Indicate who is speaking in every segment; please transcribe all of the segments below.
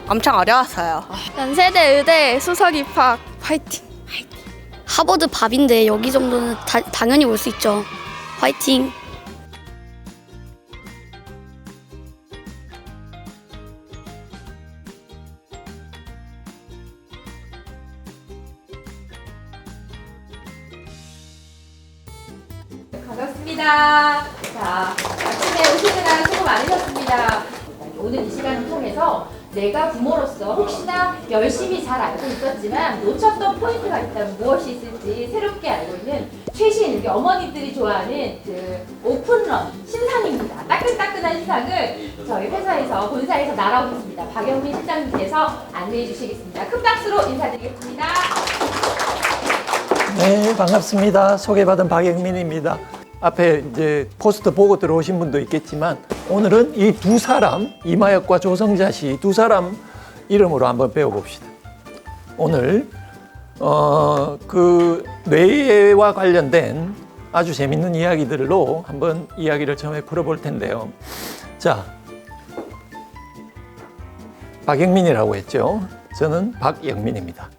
Speaker 1: 엄청 어려웠어요.
Speaker 2: 연세대 의대 수석 입학 파이팅.
Speaker 3: 하버드 밥인데 여기 정도는 당연히 올 수 있죠. 화이팅!
Speaker 4: 반갑습니다. 자, 아침에 오시느라 수고 많으셨습니다. 오늘 이 시간을 통해서 내가 부모로서 혹시나 열심히 잘 알고 있었지만 놓쳤던 포인트가 있다면 무엇이 있을지 새롭게 알고 있는 최신 우리 어머니들이 좋아하는 그 오픈런 신상입니다. 따끈따끈한 신상을 저희 회사에서 본사에서 날아오겠습니다. 박영민 실장님께서 안내해 주시겠습니다. 큰 박수로 인사드리겠습니다.
Speaker 5: 네, 반갑습니다. 소개받은 박영민입니다. 앞에 이제 포스터 보고 들어오신 분도 있겠지만 오늘은 이 두 사람, 이마혁과 조성자 씨 두 사람 이름으로 한번 배워봅시다. 오늘 그 뇌와 관련된 아주 재밌는 이야기들로 한번 이야기를 처음에 풀어볼 텐데요. 자, 박영민이라고 했죠. 저는 박영민입니다.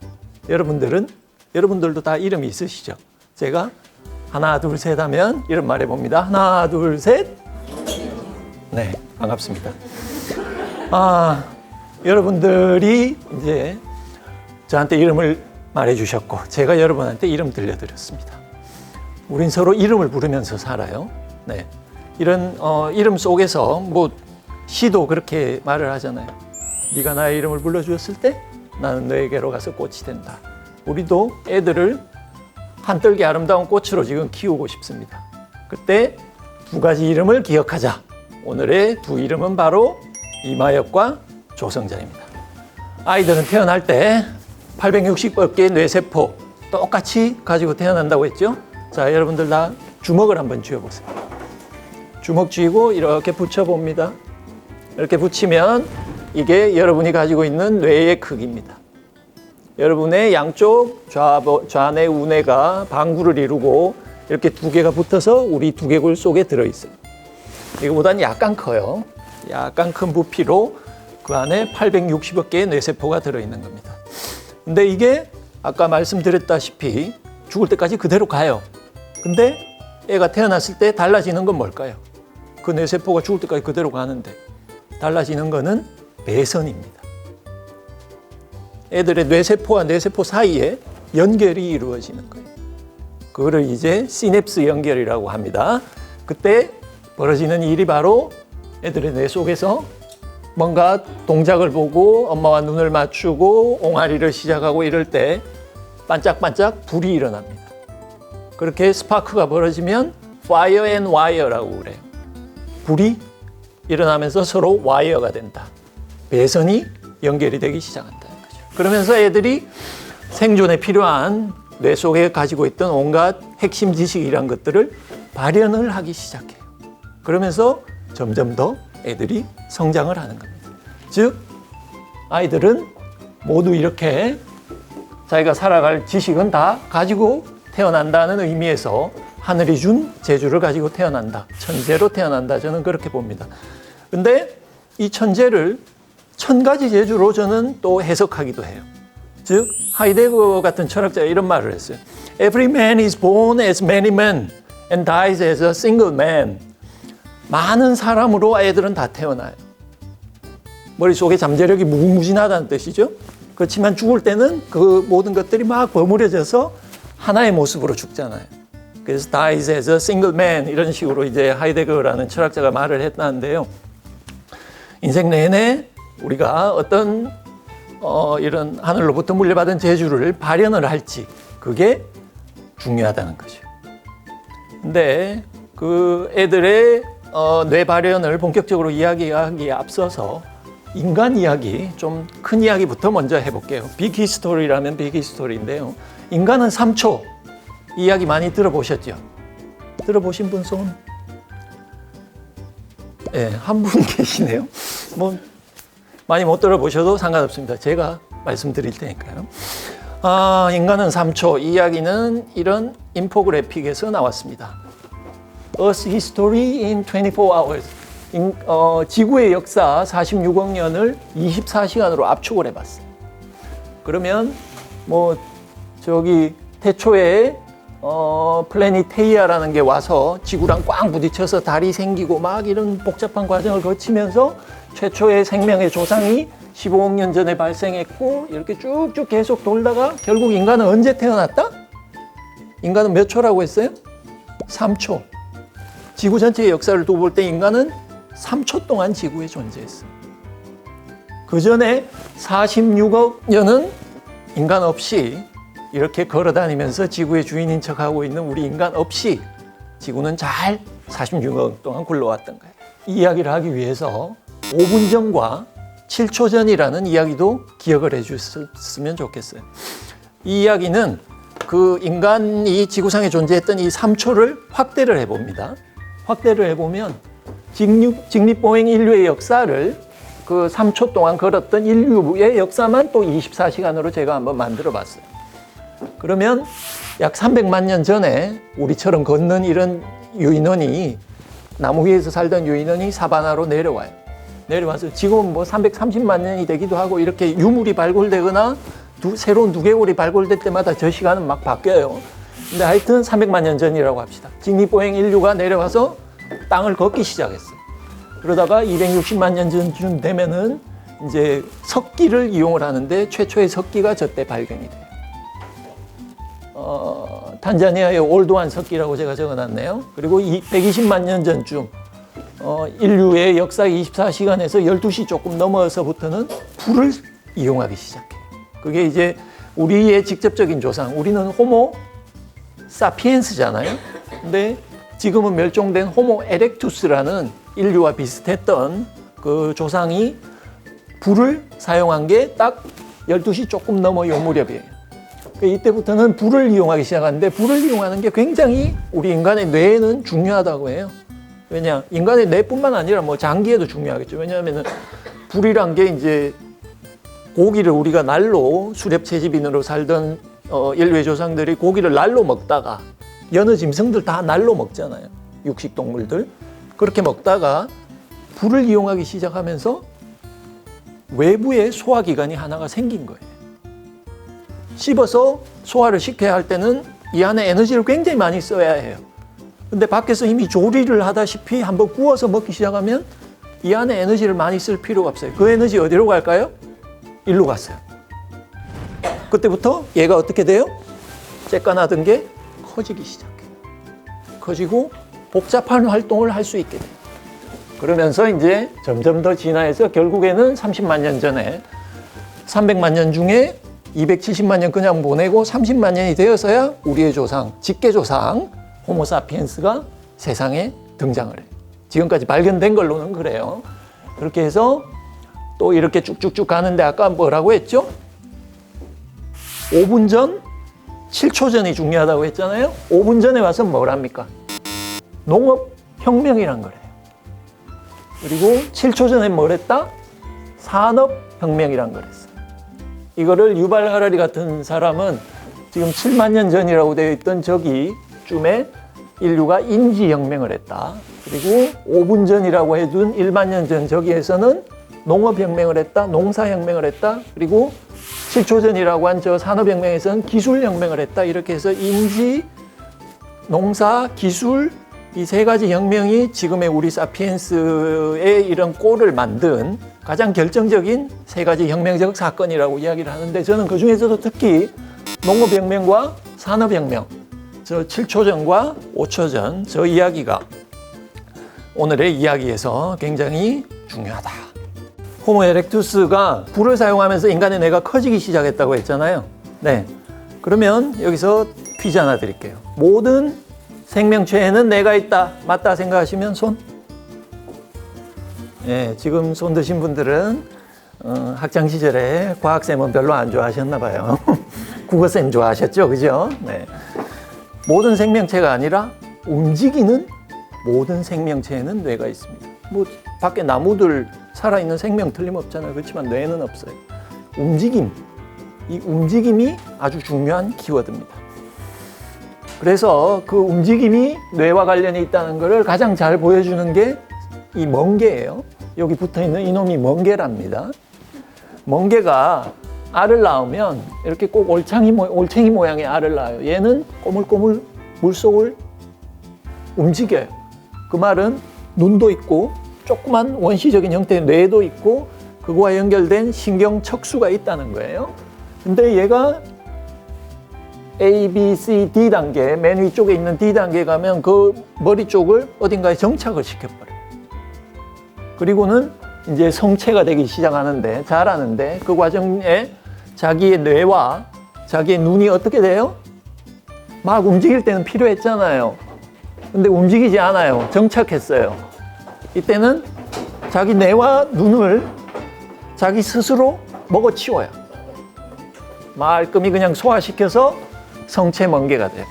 Speaker 5: 여러분들도 다 이름이 있으시죠? 제가 하나, 둘, 셋 하면 이름 말해봅니다. 하나, 둘, 셋. 네, 반갑습니다. 여러분들이 이제 저한테 이름을 말해주셨고, 제가 여러분한테 이름 들려드렸습니다. 우린 서로 이름을 부르면서 살아요. 네. 이런, 이름 속에서 뭐, 시도 그렇게 말을 하잖아요. 네가 나의 이름을 불러주었을 때 나는 너에게로 가서 꽃이 된다. 우리도 애들을 한떨기 아름다운 꽃으로 지금 키우고 싶습니다. 그때 두 가지 이름을 기억하자. 오늘의 두 이름은 바로 이마혁과 조성자입니다. 아이들은 태어날 때 860개의 뇌세포 똑같이 가지고 태어난다고 했죠? 자, 여러분들 다 주먹을 한번 쥐어보세요. 주먹 쥐고 이렇게 붙여봅니다. 이렇게 붙이면 이게 여러분이 가지고 있는 뇌의 크기입니다. 여러분의 양쪽 좌뇌, 우뇌가 방구를 이루고 이렇게 두 개가 붙어서 우리 두개골 속에 들어있어요. 이거보다는 약간 커요. 약간 큰 부피로 그 안에 860억 개의 뇌세포가 들어있는 겁니다. 근데 이게 아까 말씀드렸다시피 죽을 때까지 그대로 가요. 근데 애가 태어났을 때 달라지는 건 뭘까요? 그 뇌세포가 죽을 때까지 그대로 가는데 달라지는 거는 배선입니다. 애들의 뇌세포와 뇌세포 사이에 연결이 이루어지는 거예요. 그거를 이제 시냅스 연결이라고 합니다. 그때 벌어지는 일이 바로 애들의 뇌 속에서 뭔가 동작을 보고 엄마와 눈을 맞추고 옹알이를 시작하고 이럴 때 반짝반짝 불이 일어납니다. 그렇게 스파크가 벌어지면 fire and wire라고 그래요. 불이 일어나면서 서로 와이어가 된다. 배선이 연결이 되기 시작한다. 그러면서 애들이 생존에 필요한 뇌 속에 가지고 있던 온갖 핵심 지식이란 것들을 발현을 하기 시작해요. 그러면서 점점 더 애들이 성장을 하는 겁니다. 즉, 아이들은 모두 이렇게 자기가 살아갈 지식은 다 가지고 태어난다는 의미에서 하늘이 준 재주를 가지고 태어난다. 천재로 태어난다. 저는 그렇게 봅니다. 근데 이 천재를 1000가지 재주로 저는 또 해석하기도 해요. 즉, 하이데거 같은 철학자가 이런 말을 했어요. Every man is born as many men and dies as a single man. 많은 사람으로 애들은 다 태어나요. 머릿속에 잠재력이 무궁무진하다는 뜻이죠. 그렇지만 죽을 때는 그 모든 것들이 막 버무려져서 하나의 모습으로 죽잖아요. 그래서 dies as a single man 이런 식으로 이제 하이데거라는 철학자가 말을 했다는데요. 인생 내내 우리가 어떤 이런 하늘로부터 물려받은 재주를 발현을 할지 그게 중요하다는 거죠. 근데 그 애들의 뇌 발현을 본격적으로 이야기하기에 앞서서 인간 이야기, 좀 큰 이야기부터 먼저 해볼게요. 빅 히스토리라면 빅 히스토리인데요. 인간은 3초. 이 이야기 많이 들어보셨죠? 들어보신 분 손? 네, 한 분 계시네요. 뭐 많이 못 들어보셔도 상관없습니다. 제가 말씀드릴 테니까요. 인간은 3초. 이 이야기는 이런 인포그래픽에서 나왔습니다. Earth History in 24 Hours. 지구의 역사 46억 년을 24시간으로 압축을 해봤어요. 그러면 뭐 저기 태초에 플래니테이아라는 게 와서 지구랑 꽝 부딪혀서 달이 생기고 막 이런 복잡한 과정을 거치면서 최초의 생명의 조상이 15억 년 전에 발생했고 이렇게 쭉쭉 계속 돌다가 결국 인간은 언제 태어났다? 인간은 몇 초라고 했어요? 3초. 지구 전체의 역사를 두고 볼 때 인간은 3초 동안 지구에 존재했어요. 그 전에 46억 년은 인간 없이 이렇게 걸어다니면서 지구의 주인인 척하고 있는 우리 인간 없이 지구는 잘 46억 동안 굴러왔던 거예요. 이 이야기를 하기 위해서 5분 전과 7초 전이라는 이야기도 기억을 해주셨으면 좋겠어요. 이 이야기는 그 인간이 지구상에 존재했던 이 3초를 확대를 해봅니다. 확대를 해보면 직립보행 인류의 역사를 그 3초 동안 걸었던 인류의 역사만 또 24시간으로 제가 한번 만들어 봤어요. 그러면 약 300만 년 전에 우리처럼 걷는 이런 유인원이 나무 위에서 살던 유인원이 사바나로 내려와요. 내려와서 지금 뭐 330만 년이 되기도 하고 이렇게 유물이 발굴되거나 새로운 두개골이 발굴될 때마다 저 시간은 막 바뀌어요. 근데 하여튼 300만 년 전이라고 합시다. 직립보행 인류가 내려와서 땅을 걷기 시작했어요. 그러다가 260만 년 전쯤 되면은 이제 석기를 이용을 하는데 최초의 석기가 저때 발견이 돼요. 탄자니아의 올드완 석기라고 제가 적어놨네요. 그리고 120만 년 전쯤 인류의 역사 24시간에서 12시 조금 넘어서부터는 불을 이용하기 시작해요. 그게 이제 우리의 직접적인 조상, 우리는 호모 사피엔스잖아요. 근데 지금은 멸종된 호모 에렉투스라는 인류와 비슷했던 그 조상이 불을 사용한 게 딱 12시 조금 넘어 요 무렵이에요. 이때부터는 불을 이용하기 시작하는데 불을 이용하는 게 굉장히 우리 인간의 뇌에는 중요하다고 해요. 왜냐, 인간의 뇌뿐만 아니라 뭐 장기에도 중요하겠죠. 왜냐하면 불이란 게 이제 고기를 우리가 날로 수렵채집인으로 살던 인류의 조상들이 고기를 날로 먹다가 여느 짐승들 다 날로 먹잖아요. 육식동물들. 그렇게 먹다가 불을 이용하기 시작하면서 외부에 소화기관이 하나가 생긴 거예요. 씹어서 소화를 시켜야 할 때는 이 안에 에너지를 굉장히 많이 써야 해요. 근데 밖에서 이미 조리를 하다시피 한번 구워서 먹기 시작하면 이 안에 에너지를 많이 쓸 필요가 없어요. 그 에너지 어디로 갈까요? 일로 갔어요. 그때부터 얘가 어떻게 돼요? 쬐깐하던 게 커지기 시작해요. 커지고 복잡한 활동을 할 수 있게 돼요. 그러면서 이제 점점 더 진화해서 결국에는 30만 년 전에 300만 년 중에 270만 년 그냥 보내고 30만 년이 되어서야 우리의 조상, 직계조상 호모사피엔스가 세상에 등장을 해요. 지금까지 발견된 걸로는 그래요. 그렇게 해서 또 이렇게 쭉쭉쭉 가는데 아까 뭐라고 했죠? 5분 전, 7초 전이 중요하다고 했잖아요. 5분 전에 와서 뭘 합니까? 농업혁명이란 거래요. 그리고 7초 전에 뭘 했다? 산업혁명이란 거랬어요. 이거를 유발 하라리 같은 사람은 지금 7만 년 전이라고 되어 있던 저기쯤에 인류가 인지혁명을 했다. 그리고 5분 전이라고 해둔 1만 년 전 저기에서는 농업혁명을 했다. 농사혁명을 했다. 그리고 7초 전이라고 한 저 산업혁명에서는 기술혁명을 했다. 이렇게 해서 인지, 농사, 기술 이 세 가지 혁명이 지금의 우리 사피엔스의 이런 꼴을 만든 가장 결정적인 세 가지 혁명적 사건이라고 이야기를 하는데 저는 그 중에서도 특히 농업혁명과 산업혁명, 저 7초 전과 5초 전 저 이야기가 오늘의 이야기에서 굉장히 중요하다. 호모 에렉투스가 불을 사용하면서 인간의 뇌가 커지기 시작했다고 했잖아요. 네. 그러면 여기서 퀴즈 하나 드릴게요. 모든 생명체에는 뇌가 있다. 맞다 생각하시면 손. 네, 지금 손 드신 분들은 학창 시절에 과학쌤은 별로 안 좋아하셨나 봐요. 국어쌤 좋아하셨죠, 그죠? 네. 모든 생명체가 아니라 움직이는 모든 생명체에는 뇌가 있습니다. 뭐 밖에 나무들 살아있는 생명 틀림없잖아요. 그렇지만 뇌는 없어요. 움직임, 이 움직임이 아주 중요한 키워드입니다. 그래서 그 움직임이 뇌와 관련이 있다는 것을 가장 잘 보여주는 게 이 멍게예요. 여기 붙어 있는 이놈이 멍게랍니다. 멍게가 알을 낳으면 이렇게 꼭 올챙이 모양의 알을 낳아요. 얘는 꼬물꼬물 물속을 움직여요. 그 말은 눈도 있고 조그만 원시적인 형태의 뇌도 있고 그거와 연결된 신경 척수가 있다는 거예요. 근데 얘가 A, B, C, D 단계, 맨 위쪽에 있는 D 단계에 가면 그 머리 쪽을 어딘가에 정착을 시켜버려요. 그리고는 이제 성체가 되기 시작하는데, 자라는데 그 과정에 자기의 뇌와 자기의 눈이 어떻게 돼요? 막 움직일 때는 필요했잖아요. 근데 움직이지 않아요. 정착했어요. 이때는 자기 뇌와 눈을 자기 스스로 먹어치워요. 말끔히 그냥 소화시켜서 성체 멍게가 돼요.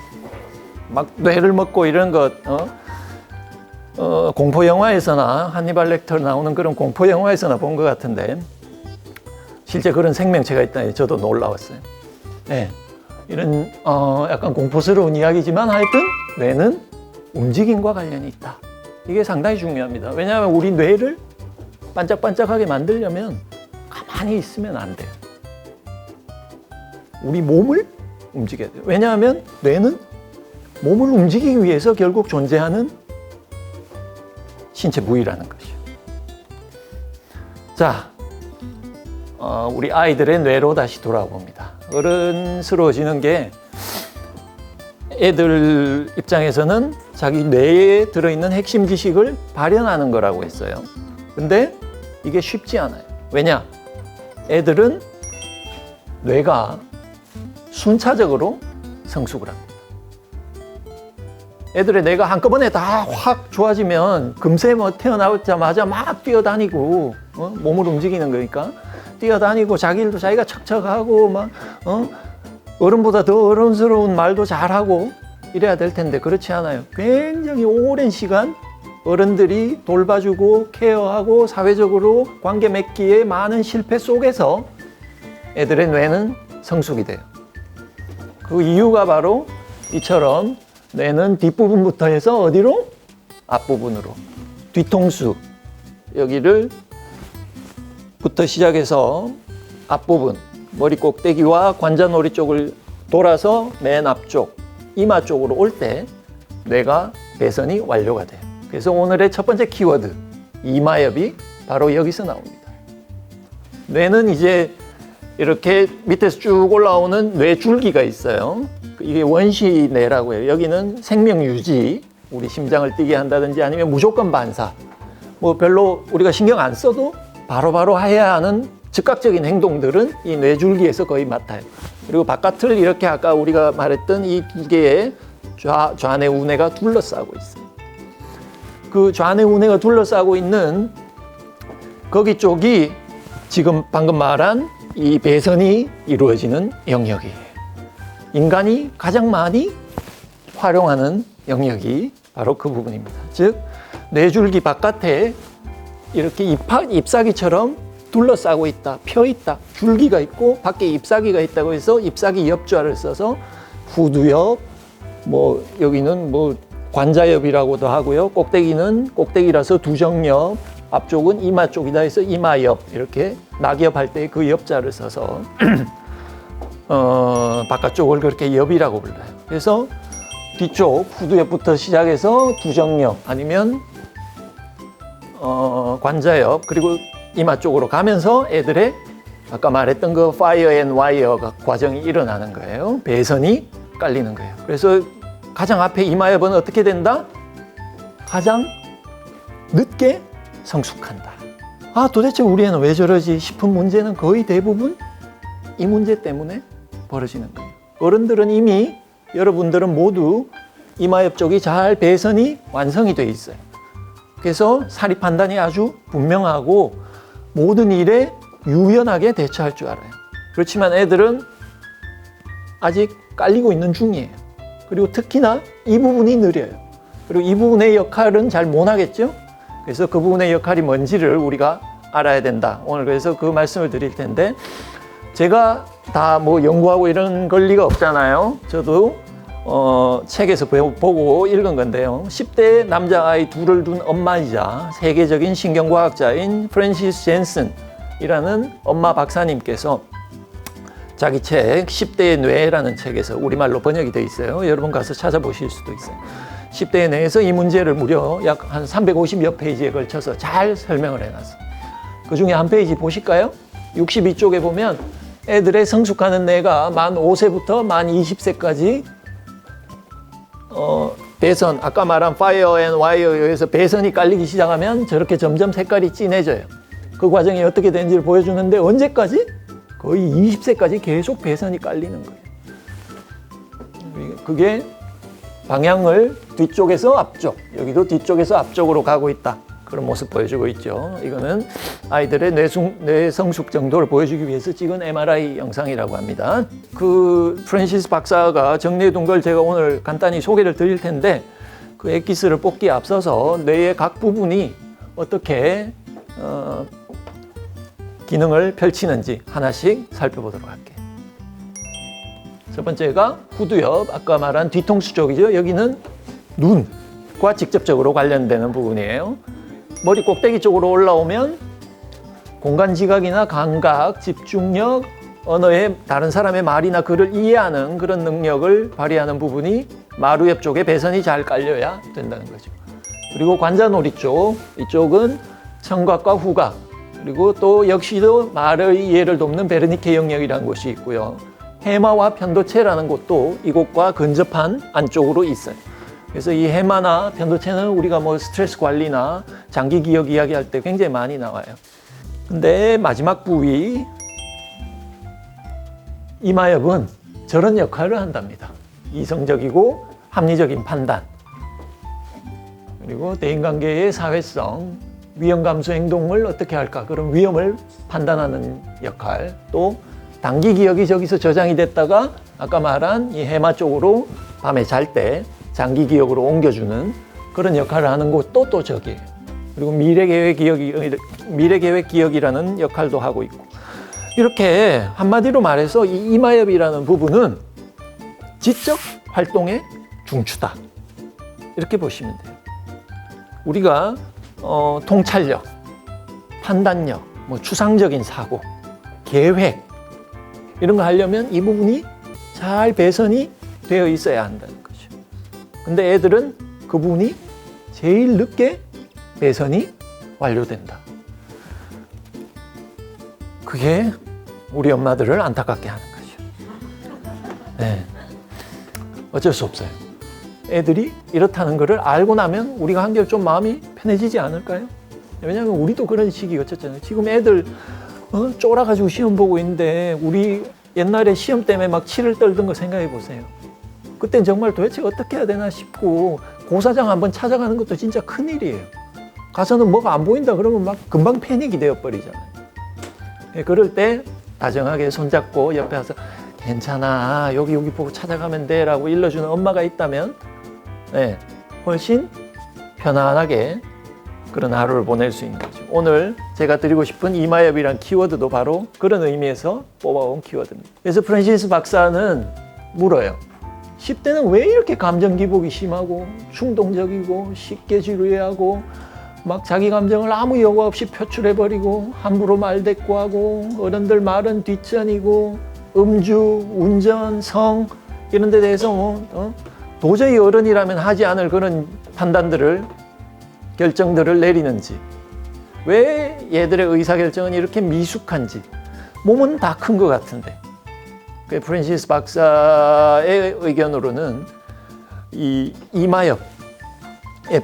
Speaker 5: 막 뇌를 먹고 이런 것, 공포 영화에서나 하니발 렉터 나오는 그런 공포 영화에서나 본 것 같은데 실제 그런 생명체가 있다니 저도 놀라웠어요. 네, 이런 약간 공포스러운 이야기지만 하여튼 뇌는 움직임과 관련이 있다. 이게 상당히 중요합니다. 왜냐하면 우리 뇌를 반짝반짝하게 만들려면 가만히 있으면 안 돼요. 우리 몸을 움직여야 돼요. 왜냐하면 뇌는 몸을 움직이기 위해서 결국 존재하는 신체 부위라는 것이요. 자, 우리 아이들의 뇌로 다시 돌아봅니다. 어른스러워지는 게 애들 입장에서는 자기 뇌에 들어있는 핵심 지식을 발현하는 거라고 했어요. 근데 이게 쉽지 않아요. 왜냐? 애들은 뇌가 순차적으로 성숙을 합니다. 애들의 뇌가 한꺼번에 다 확 좋아지면 금세 뭐 태어나자마자 막 뛰어다니고 몸을 움직이는 거니까 뛰어다니고 자기 일도 자기가 척척하고 막 어른보다 더 어른스러운 말도 잘하고 이래야 될 텐데 그렇지 않아요. 굉장히 오랜 시간 어른들이 돌봐주고 케어하고 사회적으로 관계 맺기에 많은 실패 속에서 애들의 뇌는 성숙이 돼요. 그 이유가 바로 이처럼 뇌는 뒷부분부터 해서 어디로? 앞부분으로. 뒤통수 여기를 부터 시작해서 앞부분 머리 꼭대기와 관자놀이 쪽을 돌아서 맨 앞쪽 이마 쪽으로 올 때 뇌가 배선이 완료가 돼요. 그래서 오늘의 첫 번째 키워드 이마엽이 바로 여기서 나옵니다. 뇌는 이제 이렇게 밑에서 쭉 올라오는 뇌줄기가 있어요. 이게 원시뇌라고 해요. 여기는 생명 유지, 우리 심장을 뛰게 한다든지 아니면 무조건 반사. 뭐 별로 우리가 신경 안 써도 바로바로 해야 하는 즉각적인 행동들은 이 뇌줄기에서 거의 맡아요. 그리고 바깥을 이렇게 아까 우리가 말했던 이 두 개의 좌뇌 우뇌가 둘러싸고 있어요. 그 좌뇌 우뇌가 둘러싸고 있는 거기 쪽이 지금 방금 말한 이 배선이 이루어지는 영역이에요. 인간이 가장 많이 활용하는 영역이 바로 그 부분입니다. 즉 뇌줄기 바깥에 이렇게 잎사귀처럼 둘러싸고 있다, 펴 있다, 줄기가 있고 밖에 잎사귀가 있다고 해서 잎사귀 옆좌를 써서 후두엽, 뭐 여기는 뭐 관자엽이라고도 하고요. 꼭대기는 꼭대기라서 두정엽, 앞쪽은 이마 쪽이다 해서 이마엽, 이렇게 낙엽 할 때 그 옆자를 써서 바깥쪽을 그렇게 엽이라고 불러요. 그래서 뒤쪽 후두엽부터 시작해서 두정엽 아니면 관자엽 그리고 이마 쪽으로 가면서 애들의 아까 말했던 그 파이어 앤 와이어 과정이 일어나는 거예요. 배선이 깔리는 거예요. 그래서 가장 앞에 이마엽은 어떻게 된다? 가장 늦게 성숙한다. 아, 도대체 우리 애는 왜 저러지 싶은 문제는 거의 대부분 이 문제 때문에 벌어지는 거예요. 어른들은 이미 여러분들은 모두 이마엽 쪽이 잘 배선이 완성이 돼 있어요. 그래서 사리 판단이 아주 분명하고 모든 일에 유연하게 대처할 줄 알아요. 그렇지만 애들은 아직 깔리고 있는 중이에요. 그리고 특히나 이 부분이 느려요. 그리고 이 부분의 역할은 잘 못하겠죠? 그래서 그 부분의 역할이 뭔지를 우리가 알아야 된다. 오늘 그래서 그 말씀을 드릴 텐데 제가 다 뭐 연구하고 이런 걸 리가 없잖아요. 저도 책에서 보고 읽은 건데요. 10대 남자아이 둘을 둔 엄마이자 세계적인 신경과학자인 프랜시스 젠슨이라는 엄마 박사님께서 자기 책 10대의 뇌라는 책에서 우리말로 번역이 되어 있어요. 여러분 가서 찾아보실 수도 있어요. 10대의 뇌에서 이 문제를 무려 약 한 350여 페이지에 걸쳐서 잘 설명을 해놨어요. 그 중에 한 페이지 보실까요? 62쪽에 보면 애들의 성숙하는 뇌가 만 5세부터 만 20세까지 배선, 아까 말한 파이어 앤 와이어에 의해서 배선이 깔리기 시작하면 저렇게 점점 색깔이 진해져요. 그 과정이 어떻게 되는지를 보여주는데 언제까지? 거의 20세까지 계속 배선이 깔리는 거예요. 그게 방향을 뒤쪽에서 앞쪽, 여기도 뒤쪽에서 앞쪽으로 가고 있다. 그런 모습 보여주고 있죠. 이거는 아이들의 뇌 성숙 정도를 보여주기 위해서 찍은 MRI 영상이라고 합니다. 그 프랜시스 박사가 정리해 둔 걸 제가 오늘 간단히 소개를 드릴 텐데 그 엑기스를 뽑기에 앞서서 뇌의 각 부분이 어떻게 기능을 펼치는지 하나씩 살펴보도록 할게요. 첫 번째가 후두엽, 아까 말한 뒤통수 쪽이죠. 여기는 눈과 직접적으로 관련되는 부분이에요. 머리 꼭대기 쪽으로 올라오면 공간 지각이나 감각, 집중력, 언어의 다른 사람의 말이나 글을 이해하는 그런 능력을 발휘하는 부분이 마루옆 쪽에 배선이 잘 깔려야 된다는 거죠. 그리고 관자놀이 쪽, 이쪽은 청각과 후각, 그리고 또 역시도 말의 이해를 돕는 베르니케 영역이라는 곳이 있고요. 해마와 편도체라는 곳도 이곳과 근접한 안쪽으로 있어요. 그래서 이 해마나 편도체는 우리가 뭐 스트레스 관리나 장기 기억 이야기할 때 굉장히 많이 나와요. 근데 마지막 부위 이마엽은 저런 역할을 한답니다. 이성적이고 합리적인 판단, 그리고 대인관계의 사회성, 위험 감수 행동을 어떻게 할까, 그런 위험을 판단하는 역할, 또 단기 기억이 저기서 저장이 됐다가 아까 말한 이 해마 쪽으로 밤에 잘 때 장기 기억으로 옮겨주는 그런 역할을 하는 곳도 또 저기예요. 그리고 미래 계획 기억이라는 역할도 하고 있고, 이렇게 한마디로 말해서 이 이마엽이라는 부분은 지적 활동의 중추다, 이렇게 보시면 돼요. 우리가 통찰력, 판단력, 뭐 추상적인 사고, 계획 이런 거 하려면 이 부분이 잘 배선이 되어 있어야 한다는 거죠. 근데 애들은 그 부분이 제일 늦게 배선이 완료된다. 그게 우리 엄마들을 안타깝게 하는 거죠. 네. 어쩔 수 없어요. 애들이 이렇다는 것을 알고 나면 우리가 한결 좀 마음이 편해지지 않을까요? 왜냐하면 우리도 그런 시기였잖아요. 지금 애들 쫄아가지고 시험 보고 있는데 우리 옛날에 시험 때문에 막 치를 떨던 거 생각해 보세요. 그땐 정말 도대체 어떻게 해야 되나 싶고 고사장 한번 찾아가는 것도 진짜 큰일이에요. 가서는 뭐가 안 보인다 그러면 막 금방 패닉이 되어버리잖아요. 그럴 때 다정하게 손잡고 옆에 와서 괜찮아, 여기 보고 찾아가면 돼 라고 일러주는 엄마가 있다면 훨씬 편안하게 그런 하루를 보낼 수 있는 거죠. 오늘 제가 드리고 싶은 이마엽이란 키워드도 바로 그런 의미에서 뽑아온 키워드입니다. 그래서 프랜시스 박사는 물어요. 10대는 왜 이렇게 감정 기복이 심하고 충동적이고 쉽게 지루해하고 막 자기 감정을 아무 여과 없이 표출해버리고 함부로 말대꾸하고 어른들 말은 뒷전이고 음주, 운전, 성 이런 데 대해서 도저히 어른이라면 하지 않을 그런 판단들을 결정들을 내리는지, 왜 얘들의 의사결정은 이렇게 미숙한지, 몸은 다 큰 것 같은데. 프랜시스 박사의 의견으로는 이 이마엽의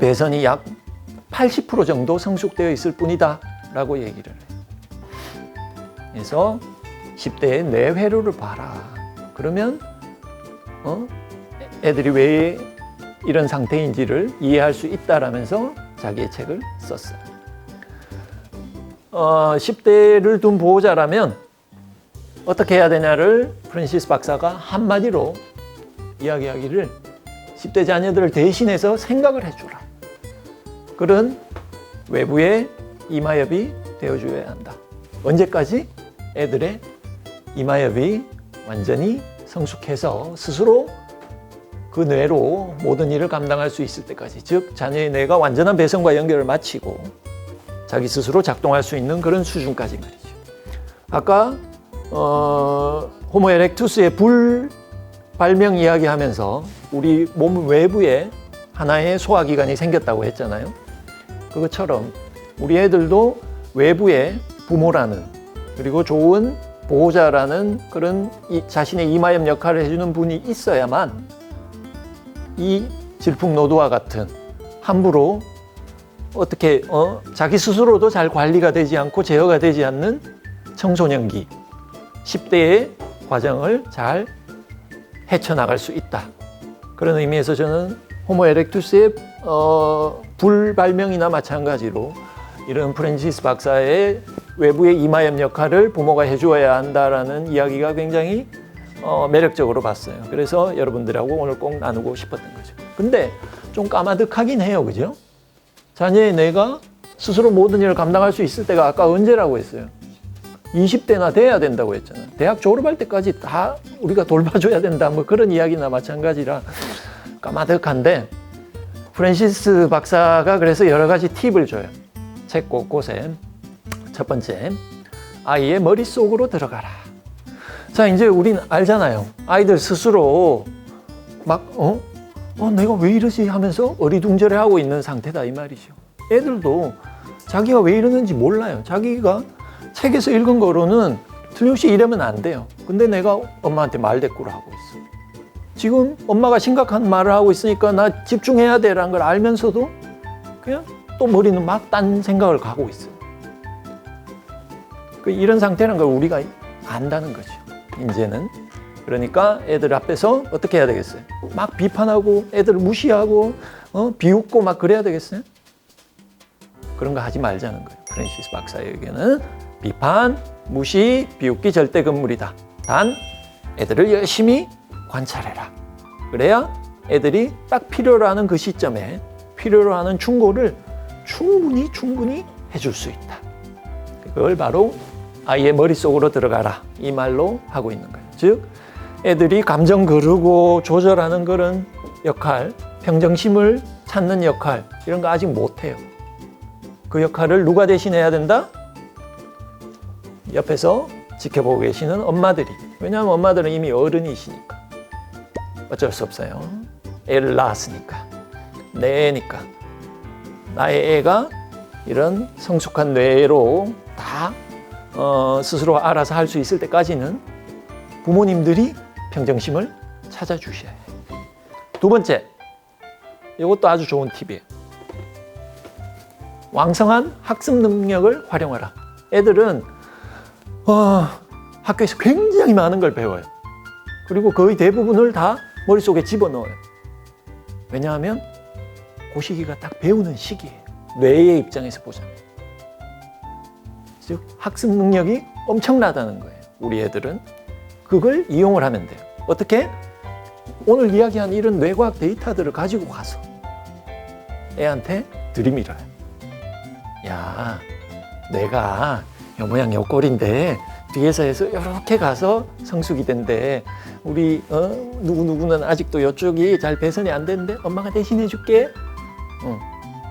Speaker 5: 배선이 약 80% 정도 성숙되어 있을 뿐이다 라고 얘기를 해요. 그래서 10대의 뇌회로를 봐라. 그러면 애들이 왜 이런 상태인지를 이해할 수 있다라면서 자기의 책을 썼어요. 10대를 둔 보호자라면 어떻게 해야 되냐를 프랜시스 박사가 한마디로 이야기하기를 10대 자녀들을 대신해서 생각을 해주라. 그런 외부의 이마엽이 되어줘야 한다. 언제까지? 애들의 이마엽이 완전히 성숙해서 스스로 그 뇌로 모든 일을 감당할 수 있을 때까지, 즉 자녀의 뇌가 완전한 배선과 연결을 마치고 자기 스스로 작동할 수 있는 그런 수준까지 말이죠. 아까 호모 에렉투스의 불 발명 이야기하면서 우리 몸 외부에 하나의 소화기관이 생겼다고 했잖아요. 그것처럼 우리 애들도 외부에 부모라는, 그리고 좋은 보호자라는 그런 자신의 이마염 역할을 해주는 분이 있어야만 이 질풍노도와 같은 함부로 어떻게 자기 스스로도 잘 관리가 되지 않고 제어가 되지 않는 청소년기 10대의 과정을 잘 헤쳐나갈 수 있다. 그런 의미에서 저는 호모 에렉투스의 불발명이나 마찬가지로 이런 프랜시스 박사의 외부의 이마염 역할을 부모가 해주어야 한다라는 이야기가 굉장히 매력적으로 봤어요. 그래서 여러분들하고 오늘 꼭 나누고 싶었던 거죠. 근데 좀 까마득하긴 해요. 그죠? 자녀의 뇌가 스스로 모든 일을 감당할 수 있을 때가 아까 언제라고 했어요? 20대나 돼야 된다고 했잖아요. 대학 졸업할 때까지 다 우리가 돌봐줘야 된다. 뭐 그런 이야기나 마찬가지라 까마득한데, 프랜시스 박사가 그래서 여러 가지 팁을 줘요. 책 곳곳에. 첫 번째, 아이의 머릿속으로 들어가라. 자, 이제 우린 알잖아요. 아이들 스스로 막 내가 왜 이러지 하면서 어리둥절해하고 있는 상태다 이 말이죠. 애들도 자기가 왜 이러는지 몰라요. 자기가 책에서 읽은 거로는 틀림없이 이러면 안 돼요. 근데 내가 엄마한테 말대꾸를 하고 있어. 지금 엄마가 심각한 말을 하고 있으니까 나 집중해야 돼라는 걸 알면서도 그냥 또 머리는 막 딴 생각을 가고 있어요. 이런 상태라는 걸 우리가 안다는 거죠. 이제는. 그러니까 애들 앞에서 어떻게 해야 되겠어요? 막 비판하고 애들을 무시하고 비웃고 막 그래야 되겠어요? 그런 거 하지 말자는 거예요. 프랜시스 박사의 의견은 비판, 무시, 비웃기 절대 금물이다. 단 애들을 열심히 관찰해라. 그래야 애들이 딱 필요로 하는 그 시점에 필요로 하는 충고를 충분히 해줄 수 있다. 그걸 바로 아이의 머릿속으로 들어가라 이 말로 하고 있는 거예요. 즉 애들이 감정 거르고 조절하는 그런 역할, 평정심을 찾는 역할, 이런 거 아직 못해요. 그 역할을 누가 대신해야 된다? 옆에서 지켜보고 계시는 엄마들이. 왜냐하면 엄마들은 이미 어른이시니까. 어쩔 수 없어요. 애를 낳았으니까. 내 애니까. 나의 애가 이런 성숙한 뇌로 다 스스로 알아서 할 수 있을 때까지는 부모님들이 평정심을 찾아주셔야 해요. 두 번째, 이것도 아주 좋은 팁이에요. 왕성한 학습 능력을 활용하라. 애들은 학교에서 굉장히 많은 걸 배워요. 그리고 거의 대부분을 다 머릿속에 집어넣어요. 왜냐하면 그 시기가 딱 배우는 시기예요. 뇌의 입장에서 보자면. 즉 학습 능력이 엄청나다는 거예요. 우리 애들은 그걸 이용을 하면 돼요. 어떻게? 오늘 이야기한 이런 뇌과학 데이터들을 가지고 가서 애한테 들이밀어요. 야, 내가 요 모양 요 꼴인데 뒤에서 해서 이렇게 가서 성숙이 된대. 우리 누구누구는 아직도 이쪽이 잘 배선이 안 되는데 엄마가 대신해 줄게.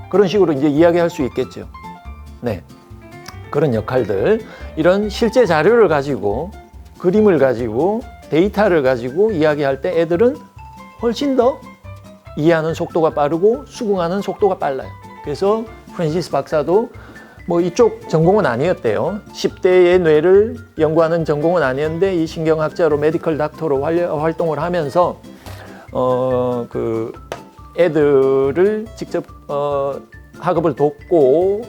Speaker 5: 그런 식으로 이제 이야기할 수 있겠죠. 네, 그런 역할들, 이런 실제 자료를 가지고, 그림을 가지고, 데이터를 가지고 이야기할 때 애들은 훨씬 더 이해하는 속도가 빠르고 수긍하는 속도가 빨라요. 그래서 프랜시스 박사도 뭐 이쪽 전공은 아니었대요. 10대의 뇌를 연구하는 전공은 아니었는데 이 신경학자로 메디컬 닥터로 활동을 하면서 그 애들을 직접 학업을 돕고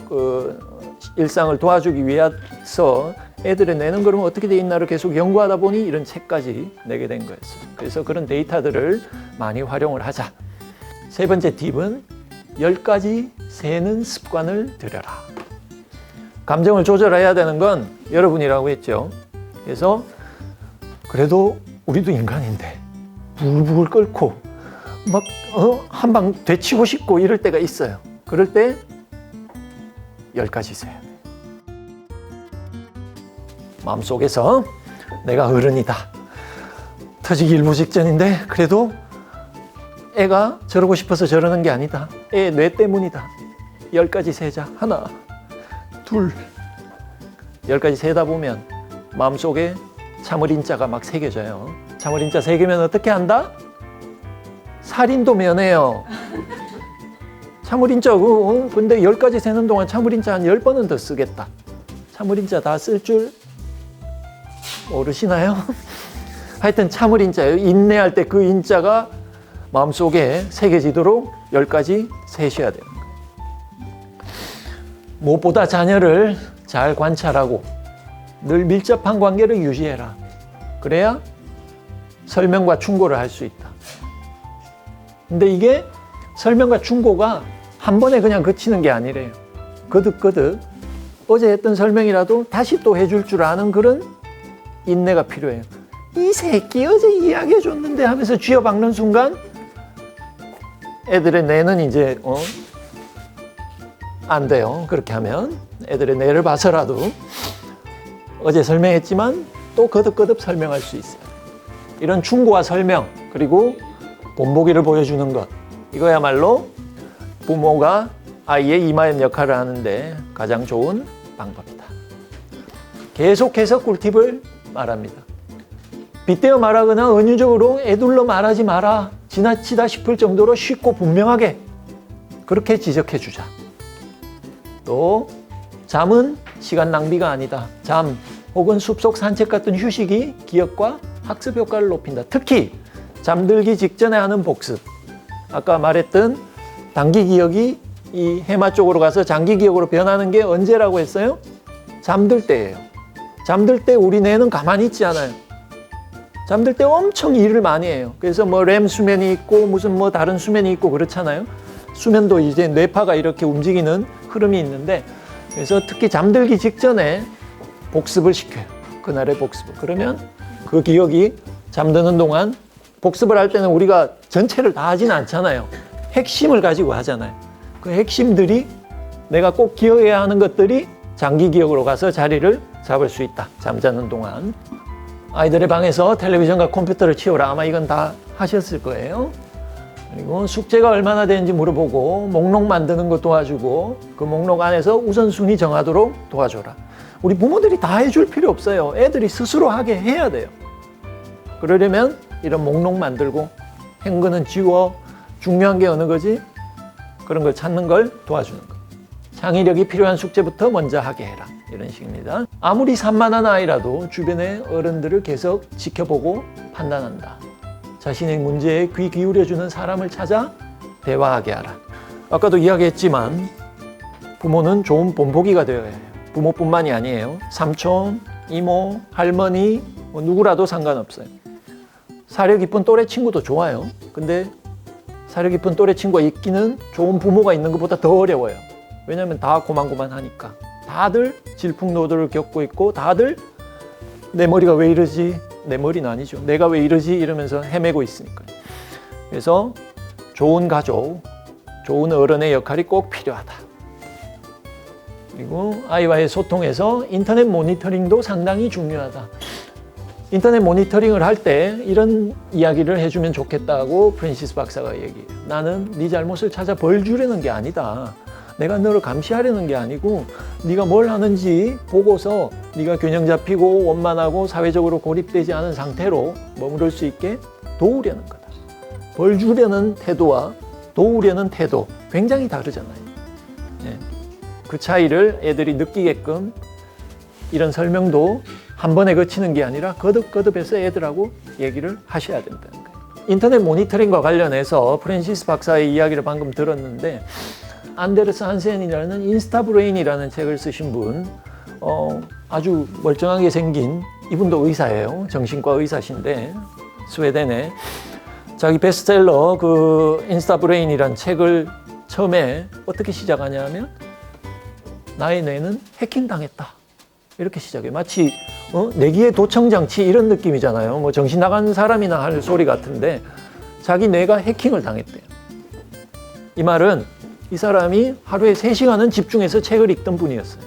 Speaker 5: 그 일상을 도와주기 위해서 애들의 뇌는 그러면 어떻게 돼 있나를 계속 연구하다 보니 이런 책까지 내게 된 거였어요. 그래서 그런 데이터들을 많이 활용을 하자. 세 번째 팁은 10가지 세는 습관을 들여라. 감정을 조절해야 되는 건 여러분이라고 했죠. 그래서 그래도 우리도 인간인데 부글부글 끓고 막 한 방 되치고 싶고 이럴 때가 있어요. 그럴 때 10가지 세야 돼. 마음속에서 내가 어른이다. 터지기 일부 직전인데 그래도 애가 저러고 싶어서 저러는 게 아니다. 애 뇌 때문이다. 10가지 세자. 하나, 둘. 10가지 세다 보면 마음속에 참을인자가 막 새겨져요. 참을인자 새기면 어떻게 한다? 살인도 면해요. 참을인자, 근데 10가지 세는 동안 참을인자 한 10번은 더 쓰겠다. 참을인자 다 쓸 줄 모르시나요? 하여튼 참을인자예요. 인내할 때 그 인자가 마음속에 새겨지도록 10가지 세셔야 되는 거예요. 무엇보다 자녀를 잘 관찰하고 늘 밀접한 관계를 유지해라. 그래야 설명과 충고를 할 수 있다. 근데 이게 설명과 충고가 한 번에 그냥 그치는 게 아니래요. 거듭거듭 어제 했던 설명이라도 다시 또 해줄 줄 아는 그런 인내가 필요해요. 이 새끼 어제 이야기해 줬는데 하면서 쥐어박는 순간 애들의 뇌는 이제 안 돼요. 그렇게 하면 애들의 뇌를 봐서라도 어제 설명했지만 또 거듭거듭 설명할 수 있어요. 이런 충고와 설명 그리고 본보기를 보여주는 것, 이거야말로 부모가 아이의 이마엔 역할을 하는데 가장 좋은 방법이다. 계속해서 꿀팁을 말합니다. 빗대어 말하거나 은유적으로 애둘러 말하지 마라. 지나치다 싶을 정도로 쉽고 분명하게 그렇게 지적해 주자. 또 잠은 시간 낭비가 아니다. 잠 혹은 숲속 산책 같은 휴식이 기억과 학습 효과를 높인다. 특히 잠들기 직전에 하는 복습. 아까 말했던 단기 기억이 이 해마 쪽으로 가서 장기 기억으로 변하는 게 언제라고 했어요? 잠들 때예요. 잠들 때 우리 뇌는 가만히 있지 않아요. 잠들 때 엄청 일을 많이 해요. 그래서 뭐 렘 수면이 있고 무슨 뭐 다른 수면이 있고 그렇잖아요. 수면도 이제 뇌파가 이렇게 움직이는 흐름이 있는데, 그래서 특히 잠들기 직전에 복습을 시켜요. 그날의 복습을. 그러면 그 기억이 잠드는 동안, 복습을 할 때는 우리가 전체를 다 하진 않잖아요. 핵심을 가지고 하잖아요. 그 핵심들이, 내가 꼭 기억해야 하는 것들이 장기 기억으로 가서 자리를 잡을 수 있다. 잠자는 동안. 아이들의 방에서 텔레비전과 컴퓨터를 치워라. 아마 이건 다 하셨을 거예요. 그리고 숙제가 얼마나 되는지 물어보고 목록 만드는 거 도와주고 그 목록 안에서 우선순위 정하도록 도와줘라. 우리 부모들이 다 해줄 필요 없어요. 애들이 스스로 하게 해야 돼요. 그러려면 이런 목록 만들고 행거는 지워, 중요한 게 어느 거지? 그런 걸 찾는 걸 도와주는 거. 창의력이 필요한 숙제부터 먼저 하게 해라. 이런 식입니다. 아무리 산만한 아이라도 주변의 어른들을 계속 지켜보고 판단한다. 자신의 문제에 귀 기울여주는 사람을 찾아 대화하게 하라. 아까도 이야기했지만 부모는 좋은 본보기가 되어야 해요. 부모뿐만이 아니에요. 삼촌, 이모, 할머니, 뭐 누구라도 상관없어요. 사려 깊은 또래 친구도 좋아요. 근데 사려 깊은 또래 친구가 있기는 좋은 부모가 있는 것보다 더 어려워요. 왜냐하면 다 고만고만하니까. 다들 질풍노도를 겪고 있고 다들 내 머리가 왜 이러지? 내 머리는 아니죠. 내가 왜 이러지? 이러면서 헤매고 있으니까. 그래서 좋은 가족, 좋은 어른의 역할이 꼭 필요하다. 그리고 아이와의 소통에서 인터넷 모니터링도 상당히 중요하다. 인터넷 모니터링을 할 때 이런 이야기를 해주면 좋겠다고 프랜시스 박사가 얘기해요. 나는 네 잘못을 찾아 벌 주려는 게 아니다. 내가 너를 감시하려는 게 아니고 네가 뭘 하는지 보고서 네가 균형 잡히고 원만하고 사회적으로 고립되지 않은 상태로 머무를 수 있게 도우려는 거다. 벌 주려는 태도와 도우려는 태도 굉장히 다르잖아요. 네. 그 차이를 애들이 느끼게끔 이런 설명도 한 번에 거치는 게 아니라 거듭거듭해서 애들하고 얘기를 하셔야 된다는 거예요. 인터넷 모니터링과 관련해서 프랜시스 박사의 이야기를 방금 들었는데, 안데르스 한센이라는 인스타브레인이라는 책을 쓰신 분, 아주 멀쩡하게 생긴, 이분도 의사예요. 정신과 의사신데 스웨덴에 자기 베스트셀러 그 인스타브레인이라는 책을 처음에 어떻게 시작하냐면 나의 뇌는 해킹당했다. 이렇게 시작해요. 마치 내기의 도청장치 이런 느낌이잖아요. 뭐 정신 나간 사람이나 할 소리 같은데 자기 뇌가 해킹을 당했대요. 이 말은 이 사람이 하루에 3시간은 집중해서 책을 읽던 분이었어요.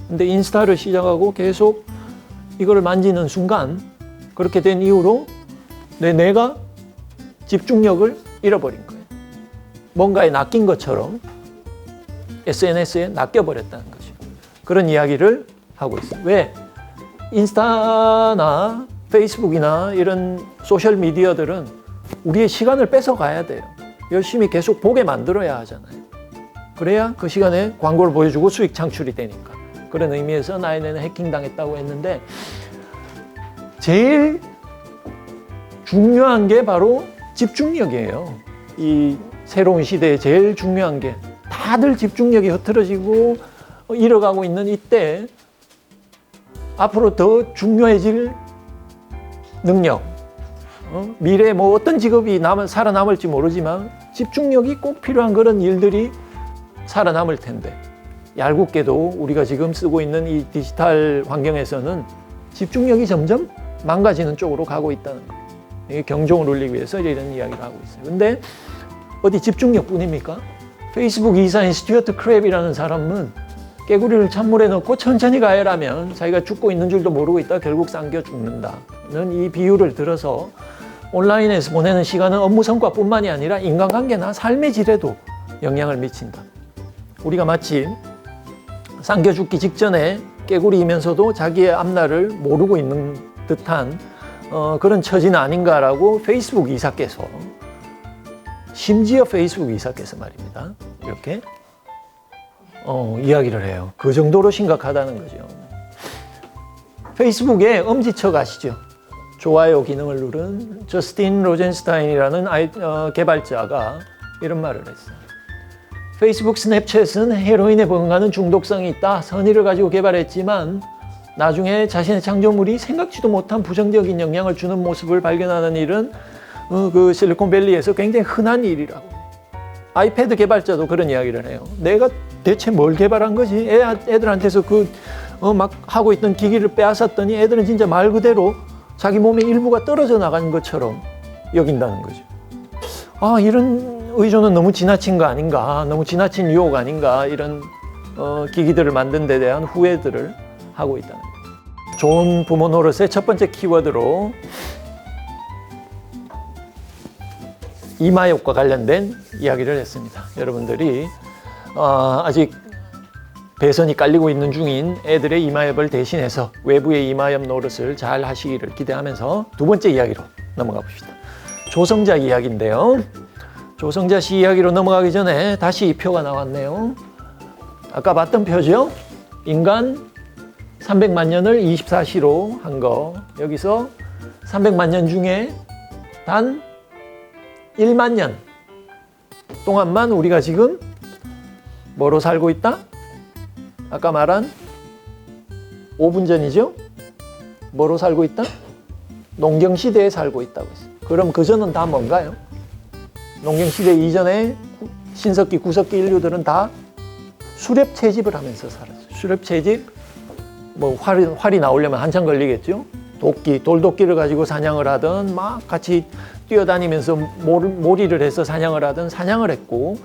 Speaker 5: 근데 인스타를 시작하고 계속 이거를 만지는 순간 그렇게 된 이후로 내 뇌가 집중력을 잃어버린 거예요. 뭔가에 낚인 것처럼 SNS에 낚여버렸다는 거죠. 그런 이야기를 하고 있어요. 왜? 인스타나 페이스북이나 이런 소셜 미디어들은 우리의 시간을 뺏어가야 돼요. 열심히 계속 보게 만들어야 하잖아요. 그래야 그 시간에 광고를 보여주고 수익 창출이 되니까. 그런 의미에서 나인에는 해킹당했다고 했는데 제일 중요한 게 바로 집중력이에요. 이 새로운 시대에 제일 중요한 게 다들 집중력이 흐트러지고 잃어가고 있는 이때 앞으로 더 중요해질 능력, 미래에 뭐 어떤 직업이 살아남을지 모르지만 집중력이 꼭 필요한 그런 일들이 살아남을 텐데 얄궂게도 우리가 지금 쓰고 있는 이 디지털 환경에서는 집중력이 점점 망가지는 쪽으로 가고 있다는 거예요. 이게 경종을 울리기 위해서 이런 이야기를 하고 있어요. 근데 어디 집중력뿐입니까? 페이스북 이사인 스튜어트 크랩이라는 사람은 깨구리를 찬물에 넣고 천천히 가열하면 자기가 죽고 있는 줄도 모르고 있다 결국 삼켜 죽는다는 이 비유를 들어서 온라인에서 보내는 시간은 업무 성과뿐만이 아니라 인간관계나 삶의 질에도 영향을 미친다. 우리가 마치 삼켜 죽기 직전에 깨구리이면서도 자기의 앞날을 모르고 있는 듯한 그런 처지는 아닌가라고 페이스북 이사께서 심지어 페이스북 이사께서 말입니다. 이렇게 이야기를 해요. 그 정도로 심각하다는 거죠. 페이스북에 엄지척 아시죠? 좋아요 기능을 누른 저스틴 로젠스타인이라는 개발자가 이런 말을 했어요. 페이스북 스냅챗은 헤로인에 버금가는 중독성이 있다. 선의를 가지고 개발했지만 나중에 자신의 창조물이 생각지도 못한 부정적인 영향을 주는 모습을 발견하는 일은 그 실리콘밸리에서 굉장히 흔한 일이라고. 아이패드 개발자도 그런 이야기를 해요. 내가 대체 뭘 개발한 거지? 애들한테서 막 하고 있던 기기를 빼앗았더니 애들은 진짜 말 그대로 자기 몸의 일부가 떨어져 나가는 것처럼 여긴다는 거죠. 아, 이런 의존은 너무 지나친 거 아닌가? 너무 지나친 유혹 아닌가? 이런 기기들을 만든 데 대한 후회들을 하고 있다는 거죠. 좋은 부모 노릇의 첫 번째 키워드로 이마엽과 관련된 이야기를 했습니다. 여러분들이 아직 배선이 깔리고 있는 중인 애들의 이마엽을 대신해서 외부의 이마엽 노릇을 잘 하시기를 기대하면서 두 번째 이야기로 넘어가 봅시다. 조성자 이야기인데요. 조성자 씨 이야기로 넘어가기 전에 다시 이 표가 나왔네요. 아까 봤던 표죠? 인간 300만 년을 24시로 한 거. 여기서 300만 년 중에 단 1만 년 동안만 우리가 지금 뭐로 살고 있다? 아까 말한 5분 전이죠? 뭐로 살고 있다? 농경시대에 살고 있다고 했어요. 그럼 그전은 다 뭔가요? 농경시대 이전에 신석기, 구석기 인류들은 다 수렵 채집을 하면서 살았어요. 수렵 채집, 뭐 활이 나오려면 한참 걸리겠죠? 도끼, 돌도끼를 가지고 사냥을 하든 막 같이 뛰어다니면서 몰이를 해서 사냥을 하든 사냥을 했고,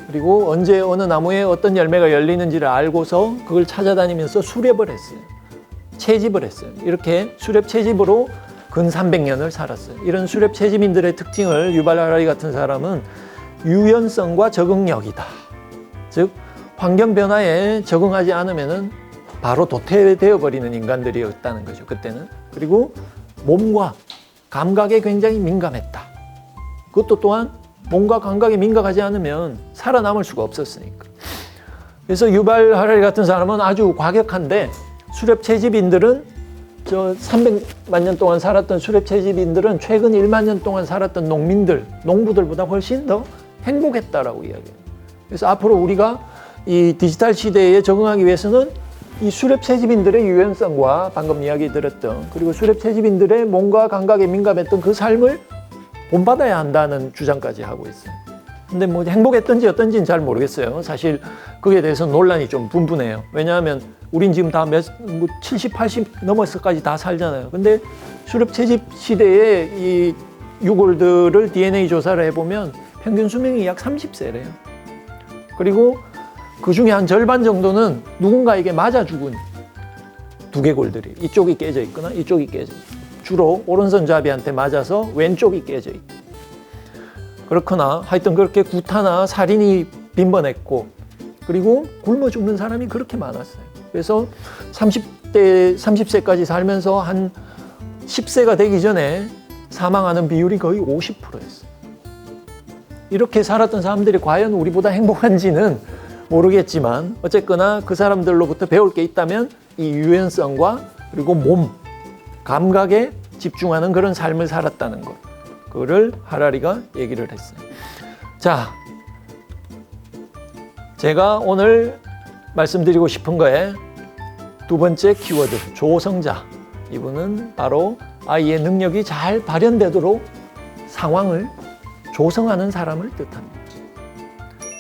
Speaker 5: 그리고 언제 어느 나무에 어떤 열매가 열리는지를 알고서 그걸 찾아다니면서 수렵을 했어요. 채집을 했어요. 이렇게 수렵 채집으로 근 300년을 살았어요. 이런 수렵 채집인들의 특징을 유발 하라리 같은 사람은 유연성과 적응력이다. 즉 환경 변화에 적응하지 않으면은 바로 도태되어 버리는 인간들이었다는 거죠. 그때는. 그리고 몸과 감각에 굉장히 민감했다. 그것도 또한 몸과 감각에 민감하지 않으면 살아남을 수가 없었으니까. 그래서 유발 하라리 같은 사람은 아주 과격한데, 수렵 채집인들은 저 300만 년 동안 살았던 수렵 채집인들은 최근 1만 년 동안 살았던 농부들보다 훨씬 더 행복했다라고 이야기해요. 그래서 앞으로 우리가 이 디지털 시대에 적응하기 위해서는 이 수렵 채집인들의 유연성과 방금 이야기 들었던, 그리고 수렵 채집인들의 몸과 감각에 민감했던 그 삶을 본받아야 한다는 주장까지 하고 있어요. 근데 뭐 행복했던지 어떤지는 잘 모르겠어요. 사실 그에 대해서 논란이 좀 분분해요. 왜냐하면 우린 지금 다 70, 80 넘어서까지 다 살잖아요. 근데 수렵 채집 시대의 이 유골들을 DNA 조사를 해보면 평균 수명이 약 30세래요. 그리고 그 중에 한 절반 정도는 누군가에게 맞아 죽은 두개골들이, 이쪽이 깨져 있거나 이쪽이 깨져 있고, 주로 오른손잡이한테 맞아서 왼쪽이 깨져 있고, 그렇거나 하여튼 그렇게 구타나 살인이 빈번했고 그리고 굶어 죽는 사람이 그렇게 많았어요. 그래서 30세까지 살면서 한 10세가 되기 전에 사망하는 비율이 거의 50%였어요. 이렇게 살았던 사람들이 과연 우리보다 행복한지는 모르겠지만 어쨌거나 그 사람들로부터 배울 게 있다면 이 유연성과 그리고 몸, 감각에 집중하는 그런 삶을 살았다는 것. 그거를 하라리가 얘기를 했어요. 자, 제가 오늘 말씀드리고 싶은 거에 두 번째 키워드, 조성자. 이분은 바로 아이의 능력이 잘 발현되도록 상황을 조성하는 사람을 뜻합니다.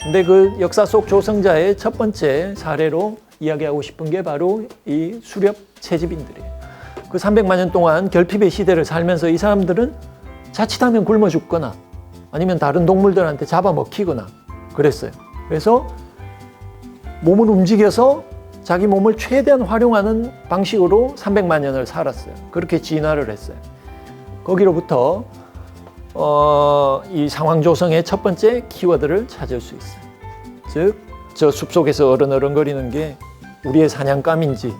Speaker 5: 근데 그 역사 속 조성자의 첫 번째 사례로 이야기하고 싶은 게 바로 이 수렵 채집인들이에요. 그 300만 년 동안 결핍의 시대를 살면서 이 사람들은 자칫하면 굶어 죽거나 아니면 다른 동물들한테 잡아먹히거나 그랬어요. 그래서 몸을 움직여서 자기 몸을 최대한 활용하는 방식으로 300만 년을 살았어요. 그렇게 진화를 했어요. 거기로부터 이 상황 조성의 첫 번째 키워드를 찾을 수 있어요. 즉, 저 숲속에서 어른어른거리는 게 우리의 사냥감인지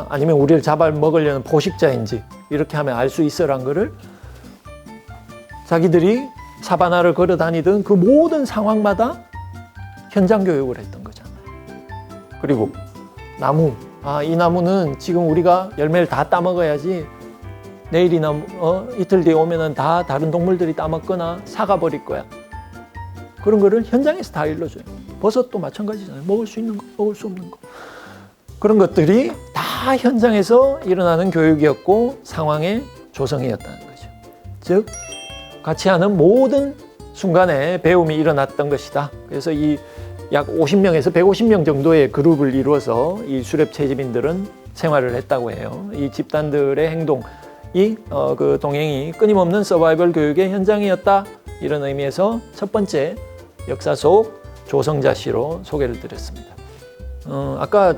Speaker 5: 아니면 우리를 잡아먹으려는 포식자인지 이렇게 하면 알 수 있어란 거를 자기들이 사바나를 걸어 다니던 그 모든 상황마다 현장 교육을 했던 거잖아요. 그리고 나무, 이 나무는 지금 우리가 열매를 다 따먹어야지 내일이나 이틀 뒤에 오면은 다 다른 동물들이 따먹거나 사가버릴 거야. 그런 거를 현장에서 다 일러줘요. 버섯도 마찬가지잖아요. 먹을 수 있는 거, 먹을 수 없는 거. 그런 것들이 다 현장에서 일어나는 교육이었고 상황의 조성이었다는 거죠. 즉, 같이 하는 모든 순간에 배움이 일어났던 것이다. 그래서 이 약 50명에서 150명 정도의 그룹을 이루어서 이 수렵 채집인들은 생활을 했다고 해요. 이 집단들의 행동, 그 동행이 끊임없는 서바이벌 교육의 현장이었다. 이런 의미에서 첫 번째 역사 속 조성자 씨로 소개를 드렸습니다. 아까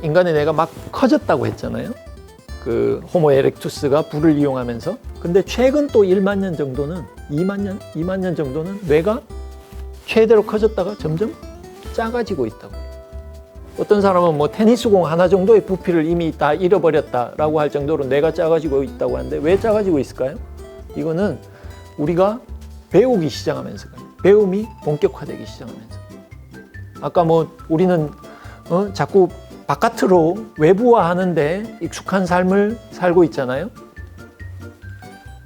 Speaker 5: 인간의 뇌가 막 커졌다고 했잖아요. 그 호모 에렉투스가 불을 이용하면서. 근데 최근 또 1만 년 정도는 2만 년 정도는 뇌가 최대로 커졌다가 점점 작아지고 있다고 해요. 어떤 사람은 뭐 테니스공 하나 정도의 부피를 이미 다 잃어버렸다라고 할 정도로 뇌가 작아지고 있다고 하는데 왜 작아지고 있을까요? 이거는 우리가 배우기 시작하면서 배움이 본격화되기 시작하면서 아까 뭐 우리는 자꾸 바깥으로 외부화하는데 익숙한 삶을 살고 있잖아요.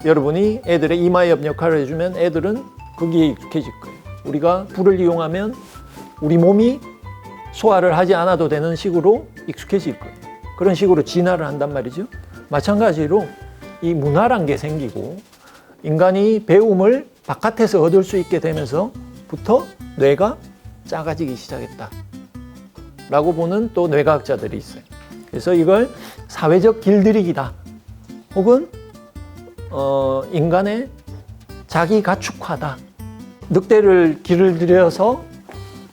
Speaker 5: 여러분이 애들의 이마엽 역할을 해주면 애들은 거기에 익숙해질 거예요. 우리가 불을 이용하면 우리 몸이 소화를 하지 않아도 되는 식으로 익숙해질 거예요. 그런 식으로 진화를 한단 말이죠. 마찬가지로 이 문화란 게 생기고 인간이 배움을 바깥에서 얻을 수 있게 되면서부터 뇌가 작아지기 시작했다 라고 보는 또 뇌과학자들이 있어요. 그래서 이걸 사회적 길들이기다 혹은 인간의 자기 가축화다. 늑대를 길을 들여서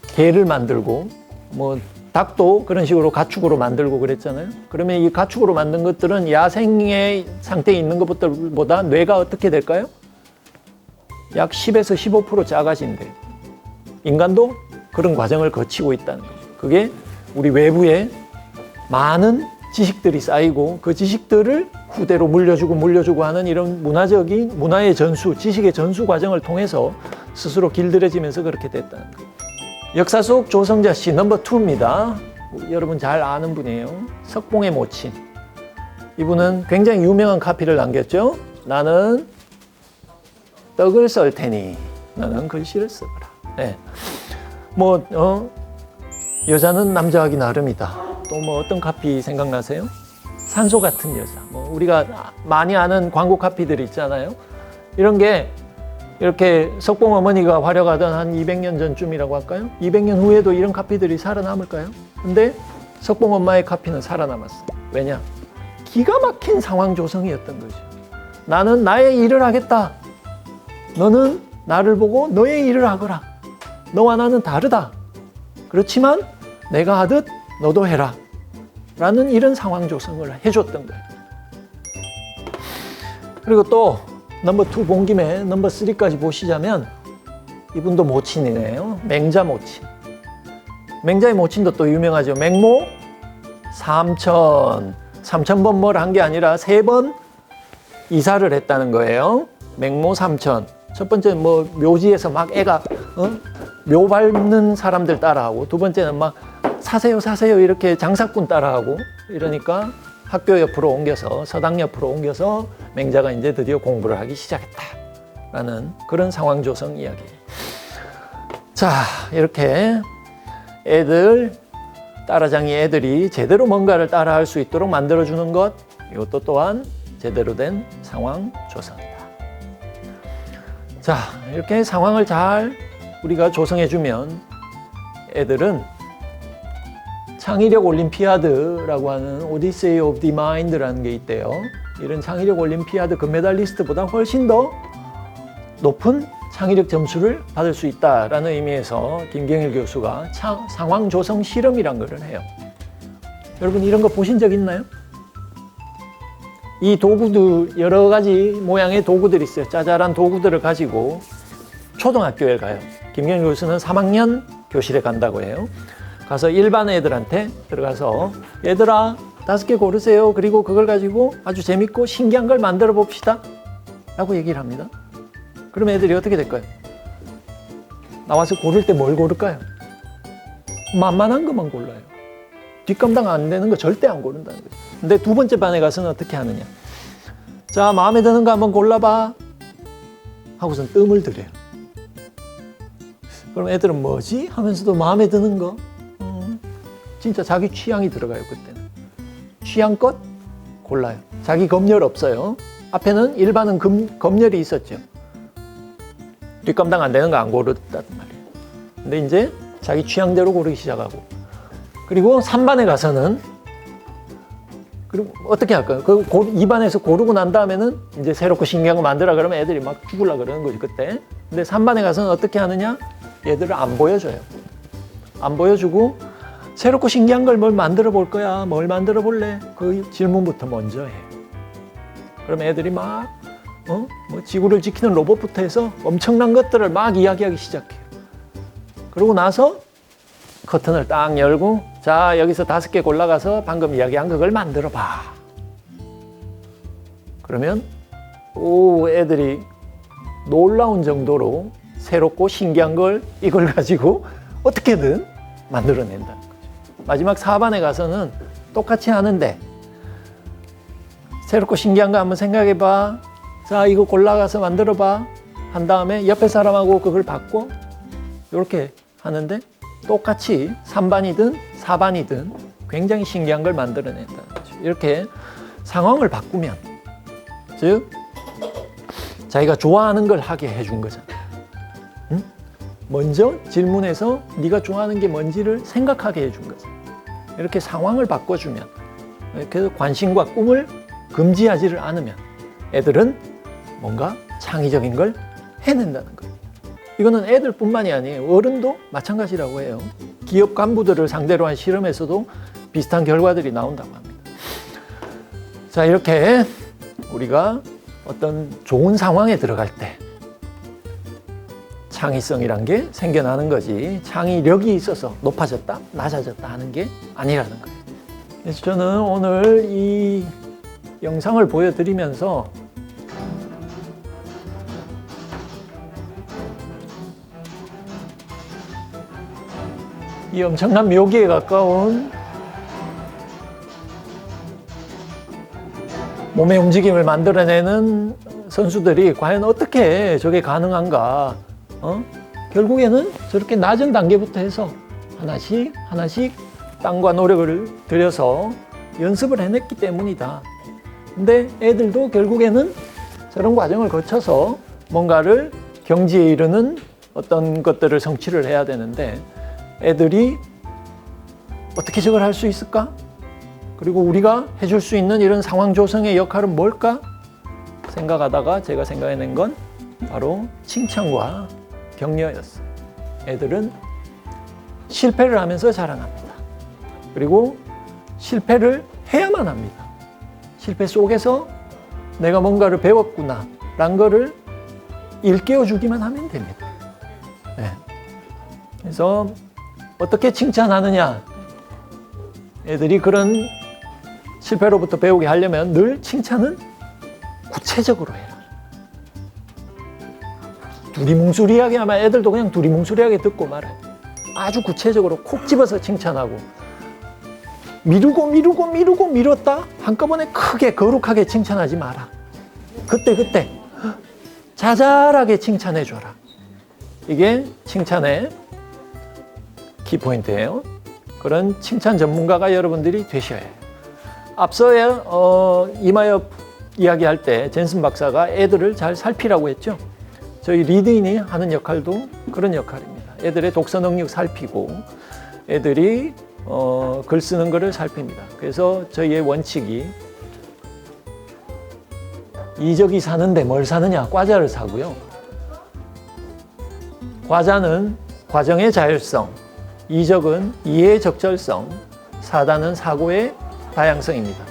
Speaker 5: 개를 만들고 뭐 닭도 그런 식으로 가축으로 만들고 그랬잖아요. 그러면 이 가축으로 만든 것들은 야생의 상태에 있는 것보다 뇌가 어떻게 될까요? 약 10에서 15% 작아진대요. 인간도 그런 과정을 거치고 있다는 거죠. 그게 우리 외부에 많은 지식들이 쌓이고 그 지식들을 후대로 물려주고 하는 이런 문화의 전수, 지식의 전수 과정을 통해서 스스로 길들여지면서 그렇게 됐다는 거예요. 역사 속 조성자 씨 넘버 2입니다. 여러분 잘 아는 분이에요. 석봉의 모친. 이분은 굉장히 유명한 카피를 남겼죠. 나는 떡을 썰 테니 너는 글씨를 써봐라. 네. 여자는 남자하기 나름이다. 또 뭐 어떤 카피 생각나세요? 산소 같은 여자. 우리가 많이 아는 광고 카피들 있잖아요. 이런 게 이렇게 석봉 어머니가 활약하던 한 200년 전쯤이라고 할까요? 200년 후에도 이런 카피들이 살아남을까요? 근데 석봉 엄마의 카피는 살아남았어요. 왜냐? 기가 막힌 상황 조성이었던 거죠. 나는 나의 일을 하겠다. 너는 나를 보고 너의 일을 하거라. 너와 나는 다르다. 그렇지만 내가 하듯 너도 해라. 라는 이런 상황 조성을 해줬던 거예요. 그리고 또 넘버 2 본 김에 넘버 3까지 보시자면 이분도 모친이네요. 맹자 모친. 맹자의 모친도 또 유명하죠. 맹모 삼천. 3,000번 뭘 한 게 아니라 3번 이사를 했다는 거예요. 맹모 삼천. 첫 번째는 뭐 묘지에서 막 애가 묘 밟는 사람들 따라하고, 두 번째는 막 사세요 사세요 이렇게 장사꾼 따라하고, 이러니까 학교 옆으로 옮겨서, 서당 옆으로 옮겨서 맹자가 이제 드디어 공부를 하기 시작했다라는 그런 상황 조성 이야기. 자, 이렇게 애들, 따라장이 애들이 제대로 뭔가를 따라할 수 있도록 만들어주는 것, 이것도 또한 제대로 된 상황 조성이다. 자, 이렇게 상황을 잘 우리가 조성해주면 애들은 창의력 올림피아드라고 하는 오디세이 오브 디 마인드라는 게 있대요. 이런 창의력 올림피아드 금메달리스트보다 훨씬 더 높은 창의력 점수를 받을 수 있다라는 의미에서 김경일 교수가 상황 조성 실험이란 걸 해요. 여러분 이런 거 보신 적 있나요? 이 도구들, 여러 가지 모양의 도구들이 있어요. 짜잘한 도구들을 가지고 초등학교에 가요. 김경일 교수는 3학년 교실에 간다고 해요. 가서 일반 애들한테 들어가서 얘들아 5개 고르세요. 그리고 그걸 가지고 아주 재밌고 신기한 걸 만들어 봅시다 라고 얘기를 합니다. 그럼 애들이 어떻게 될까요? 나와서 고를 때 뭘 고를까요? 만만한 것만 골라요. 뒷감당 안 되는 거 절대 안 고른다는 거죠. 근데 두 번째 반에 가서는 어떻게 하느냐. 자, 마음에 드는 거 한번 골라봐 하고선 뜸을 들여요. 그럼 애들은 뭐지? 하면서도 마음에 드는 거 진짜 자기 취향이 들어가요. 그때는 취향껏 골라요. 자기 검열 없어요. 앞에는 일반은 검열이 있었죠. 뒷감당 안 되는 거 안 고르다는 말이에요. 근데 이제 자기 취향대로 고르기 시작하고, 그리고 3반에 가서는 그리고 어떻게 할까요? 그 2반에서 고르고 난 다음에는 이제 새롭고 신기한 거 만들어 그러면 애들이 막 죽으려고 그러는 거지 그때. 근데 3반에 가서는 어떻게 하느냐? 얘들을 안 보여줘요. 안 보여주고 새롭고 신기한 걸 뭘 만들어 볼 거야? 뭘 만들어 볼래? 그 질문부터 먼저 해요. 그럼 애들이 막 뭐 지구를 지키는 로봇부터 해서 엄청난 것들을 막 이야기하기 시작해요. 그러고 나서 커튼을 딱 열고, 자, 여기서 5개 골라가서 방금 이야기한 그걸 만들어 봐. 그러면 애들이 놀라운 정도로 새롭고 신기한 걸 이걸 가지고 어떻게든 만들어낸다는 거죠. 마지막 4반에 가서는 똑같이 하는데 새롭고 신기한 거 한번 생각해 봐. 자, 이거 골라가서 만들어 봐. 한 다음에 옆에 사람하고 그걸 받고 이렇게 하는데 똑같이 3반이든 4반이든 굉장히 신기한 걸 만들어낸다는 거죠. 이렇게 상황을 바꾸면, 즉 자기가 좋아하는 걸 하게 해준 거잖아요. 응? 먼저 질문해서 네가 좋아하는 게 뭔지를 생각하게 해준 거죠. 이렇게 상황을 바꿔주면, 이렇게 관심과 꿈을 금지하지를 않으면 애들은 뭔가 창의적인 걸 해낸다는 거예요. 이거는 애들뿐만이 아니에요. 어른도 마찬가지라고 해요. 기업 간부들을 상대로 한 실험에서도 비슷한 결과들이 나온다고 합니다. 자, 이렇게 우리가 어떤 좋은 상황에 들어갈 때 창의성이란 게 생겨나는 거지, 창의력이 있어서 높아졌다, 낮아졌다 하는 게 아니라는 거예요. 그래서 저는 오늘 이 영상을 보여드리면서 이 엄청난 묘기에 가까운 몸의 움직임을 만들어내는 선수들이 과연 어떻게 저게 가능한가? 결국에는 저렇게 낮은 단계부터 해서 하나씩 하나씩 땀과 노력을 들여서 연습을 해냈기 때문이다. 근데 애들도 결국에는 저런 과정을 거쳐서 뭔가를 경지에 이르는 어떤 것들을 성취를 해야 되는데, 애들이 어떻게 저걸 할 수 있을까? 그리고 우리가 해줄 수 있는 이런 상황 조성의 역할은 뭘까? 생각하다가 제가 생각해낸 건 바로 칭찬과 격려였어요. 애들은 실패를 하면서 자라납니다. 그리고 실패를 해야만 합니다. 실패 속에서 내가 뭔가를 배웠구나, 라는 거를 일깨워 주기만 하면 됩니다. 네. 그래서 어떻게 칭찬하느냐, 애들이 그런 실패로부터 배우게 하려면 늘 칭찬은 구체적으로 해라. 두리뭉술이하게 하면 애들도 그냥 두리뭉술이하게 듣고 말아요. 아주 구체적으로 콕 집어서 칭찬하고, 미루고 미뤘다 한꺼번에 크게 거룩하게 칭찬하지 마라. 그때 자잘하게 칭찬해 줘라. 이게 칭찬의 키포인트예요. 그런 칭찬 전문가가 여러분들이 되셔야 해요. 앞서 이마엽 이야기할 때 젠슨 박사가 애들을 잘 살피라고 했죠. 저희 리드인이 하는 역할도 그런 역할입니다. 애들의 독서 능력 살피고 애들이 글 쓰는 거를 살핍니다. 그래서 저희의 원칙이 이적이 사는데 뭘 사느냐? 과자를 사고요. 과자는 과정의 자율성, 이적은 이해의 적절성, 사단은 사고의 다양성입니다.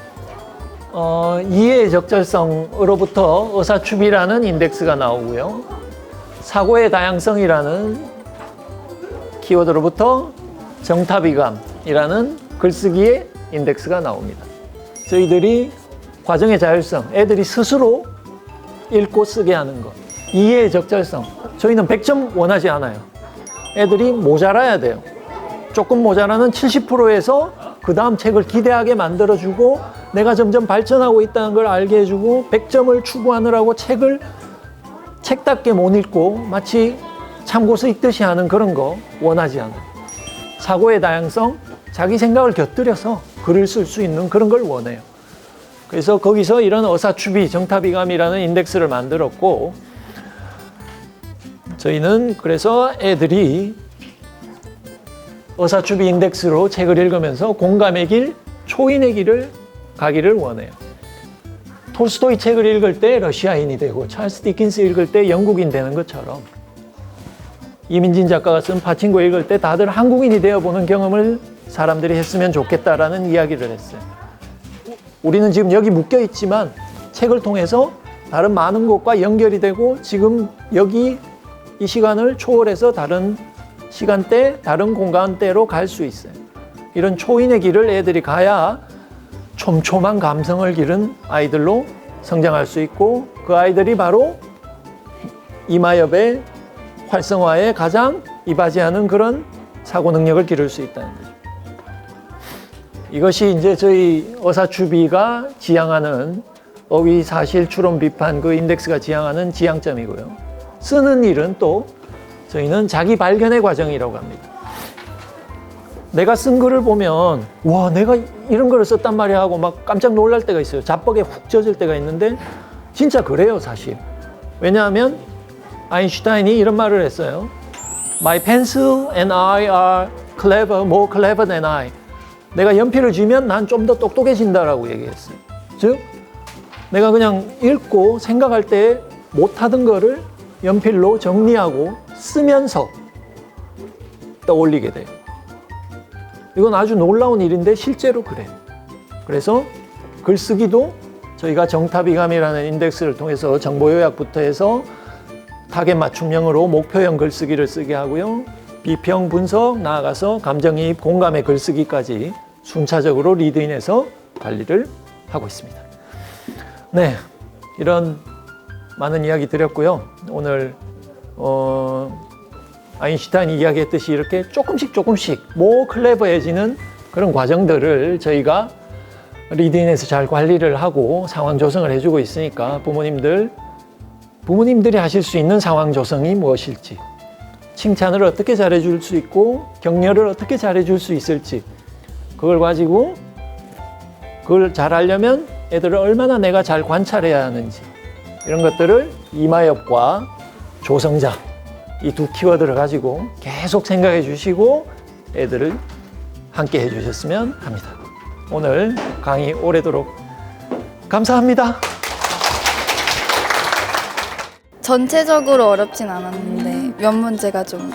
Speaker 5: 이해의 적절성으로부터 의사추비라는 인덱스가 나오고요. 사고의 다양성이라는 키워드로부터 정타비감이라는 글쓰기의 인덱스가 나옵니다. 저희들이 과정의 자율성, 애들이 스스로 읽고 쓰게 하는 것, 이해의 적절성, 저희는 100점 원하지 않아요. 애들이 모자라야 돼요. 조금 모자라는 70%에서 그 다음 책을 기대하게 만들어주고 내가 점점 발전하고 있다는 걸 알게 해주고 100점을 추구하느라고 책을 책답게 못 읽고 마치 참고서 읽듯이 하는 그런 거 원하지 않아요. 사고의 다양성, 자기 생각을 곁들여서 글을 쓸 수 있는 그런 걸 원해요. 그래서 거기서 이런 어사추비, 정타비감이라는 인덱스를 만들었고, 저희는 그래서 애들이 어사추비 인덱스로 책을 읽으면서 공감의 길, 초인의 길을 가기를 원해요. 톨스토이 책을 읽을 때 러시아인이 되고 찰스 디킨스 읽을 때 영국인 되는 것처럼 이민진 작가가 쓴 파친코 읽을 때 다들 한국인이 되어보는 경험을 사람들이 했으면 좋겠다라는 이야기를 했어요. 우리는 지금 여기 묶여 있지만 책을 통해서 다른 많은 곳과 연결이 되고 지금 여기 이 시간을 초월해서 다른 시간대, 다른 공간대로 갈 수 있어요. 이런 초인의 길을 애들이 가야 촘촘한 감성을 기른 아이들로 성장할 수 있고 그 아이들이 바로 이마엽의 활성화에 가장 이바지하는 그런 사고 능력을 기를 수 있다는 거죠. 이것이 이제 저희 어사추비가 지향하는 어휘, 사실, 추론, 비판 그 인덱스가 지향하는 지향점이고요. 쓰는 일은 또 저희는 자기 발견의 과정이라고 합니다. 내가 쓴 글을 보면 와 내가 이런 글을 썼단 말이야 하고 막 깜짝 놀랄 때가 있어요. 자뻑에 훅 젖을 때가 있는데 진짜 그래요 사실. 왜냐하면 아인슈타인이 이런 말을 했어요. My pencil and I are clever, more clever than I. 내가 연필을 쥐면 난 좀 더 똑똑해진다라고 얘기했어요. 즉 내가 그냥 읽고 생각할 때 못하던 거를 연필로 정리하고 쓰면서 떠올리게 돼요. 이건 아주 놀라운 일인데 실제로 그래요. 그래서 글쓰기도 저희가 정타비감이라는 인덱스를 통해서 정보요약부터 해서 타겟 맞춤형으로 목표형 글쓰기를 쓰게 하고요. 비평, 분석, 나아가서 감정이입, 공감의 글쓰기까지 순차적으로 리드인해서 관리를 하고 있습니다. 네, 이런 많은 이야기 드렸고요. 오늘 아인슈타인이 이야기했듯이 이렇게 조금씩 more 클레버해지는 그런 과정들을 저희가 리드인에서 잘 관리를 하고 상황 조성을 해주고 있으니까 부모님들이 하실 수 있는 상황 조성이 무엇일지, 칭찬을 어떻게 잘해줄 수 있고 격려를 어떻게 잘해줄 수 있을지, 그걸 가지고 그걸 잘하려면 애들을 얼마나 내가 잘 관찰해야 하는지, 이런 것들을 이마엽과 조성자 이 두 키워드를 가지고 계속 생각해 주시고 애들을 함께 해 주셨으면 합니다. 오늘 강의 오래도록 감사합니다.
Speaker 2: 전체적으로 어렵진 않았는데 몇 문제가 좀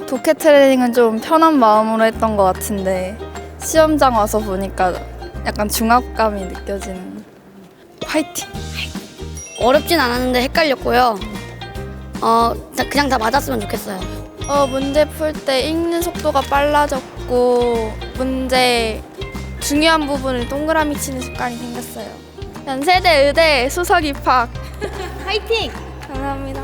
Speaker 2: 독해 트레이닝은 좀 편한 마음으로 했던 것 같은데 시험장 와서 보니까 약간 중압감이 느껴지는. 화이팅!
Speaker 3: 어렵진 않았는데 헷갈렸고요. 그냥 다 맞았으면 좋겠어요.
Speaker 2: 문제 풀 때 읽는 속도가 빨라졌고 문제 중요한 부분을 동그라미 치는 습관이 생겼어요. 연세대 의대 수석 입학.
Speaker 4: 화이팅!
Speaker 2: 감사합니다.